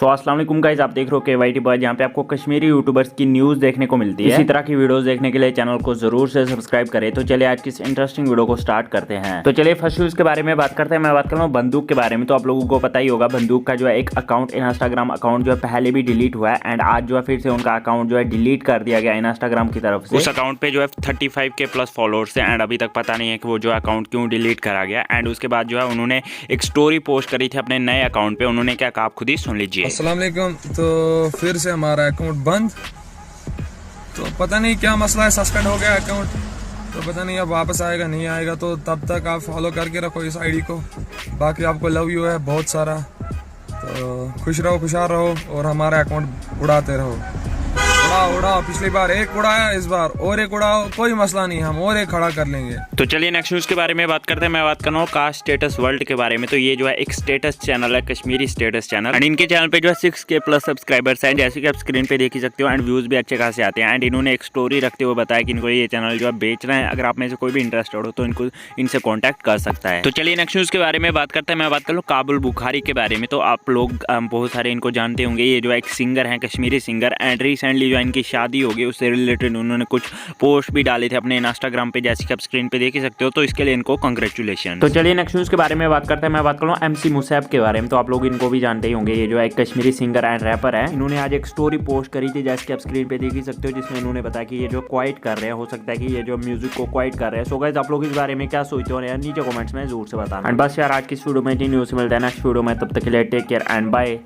तो अस्सलाम वालेकुम गाइस, आप देख रहे हो KYT बॉय, जहाँ पे आपको कश्मीरी यूट्यूबर्स की न्यूज़ देखने को मिलती है। इसी तरह की वीडियोस देखने के लिए चैनल को जरूर से सब्सक्राइब करें। तो चलिए आज की इस इंटरेस्टिंग वीडियो को स्टार्ट करते हैं। तो चलिए फर्स्ट न्यूज़ के बारे में बात करते हैं। मैं बात कर रहा हूँ बंदूक के बारे में। तो आप लोगों को पता ही होगा, बंदूक का जो है एक अकाउंट, इंस्टाग्राम अकाउंट जो है पहले भी डिलीट हुआ है एंड आज जो है फिर से उनका अकाउंट जो है डिलीट कर दिया गया इंस्टाग्राम की तरफ से। उस अकाउंट पे जो है 35K प्लस फॉलोअर्स है एंड अभी तक पता नहीं है कि वो जो अकाउंट क्यों डिलीट करा गया। एंड उसके बाद जो है उन्होंने एक स्टोरी पोस्ट करी थी अपने नए अकाउंट पे। उन्होंने क्या कहा आप खुद ही सुन लीजिए। अस्सलाम वालेकुम। तो फिर से हमारा अकाउंट बंद, तो पता नहीं क्या मसला है, सस्पेंड हो गया अकाउंट। तो पता नहीं अब वापस आएगा नहीं आएगा, तो तब तक आप फॉलो करके रखो इस आईडी को। बाकी आपको लव यू है बहुत सारा, तो खुश रहो, खुशहाल रहो और हमारा अकाउंट उड़ाते रहो। उड़ाओ, पिछली बार एक उड़ाया, इस बार और एक उड़ाओ, कोई मसला नहीं, हम और एक खड़ा कर लेंगे। तो चलिए नेक्स्ट न्यूज़ के बारे में बात करते हैं। मैं बात कर रहा हूँ कास्ट स्टेटस वर्ल्ड के बारे में। तो ये जो है एक स्टेटस चैनल है, कश्मीरी स्टेटस चैनल। एंड इनके चैनल पे जो है 6K प्लस सब्सक्राइबर्स हैं, जैसे कि आप स्क्रीन पे देख ही सकते हो। एंड व्यूज़ भी अच्छे खासे आते हैं। एंड इन्होंने एक स्टोरी रखते हुए बताया कि इनको ये चैनल जो है बेच रहे हैं। अगर आप में से कोई भी इंटरेस्टेड हो तो इनसे कॉन्टैक्ट कर सकता है। तो चलिए नेक्स्ट न्यूज़ के बारे में बात करते हैं। मैं बात कर लूँ काबुल बुखारी के बारे में। तो आप लोग बहुत सारे इनको जानते होंगे। ये जो है एक सिंगर हैं, कश्मीरी सिंगर। एंड रिसेंटली जो है इनकी शादी होगी, उससे रिलेटेड उन्होंने कुछ पोस्ट भी डाले थे अपने इंस्टाग्राम पे, जैसे कि आप स्क्रीन पे देख ही सकते हो। तो इसके लिए इनको कांग्रेचुलेशन। तो चलिए नेक्स्ट न्यूज़ के बारे में बात करते हैं। मैं बात कर रहा हूँ MC मुसैब के बारे में। तो आप लोग इनको भी जानते ही होंगे। ये जो है एक कश्मीरी सिंगर एंड रैपर है। इन्होंने आज एक स्टोरी पोस्ट करी थी, जैसे कि आप स्क्रीन पे देख ही सकते हो, जिसमें इन्होंने बताया कि ये जो क्वाइट कर रहे हैं, हो सकता है कि ये जो म्यूजिक को क्वाइट कर रहे हैं। सो गाइस, आप लोग इस बारे में क्या सोचते हो यार, नीचे कमेंट्स में जरूर से बताना। एंड बस यार, आज की न्यूज़ से मिलता है नेक्स्ट वीडियो में। तब तक के लिए टेक केयर एंड बाय।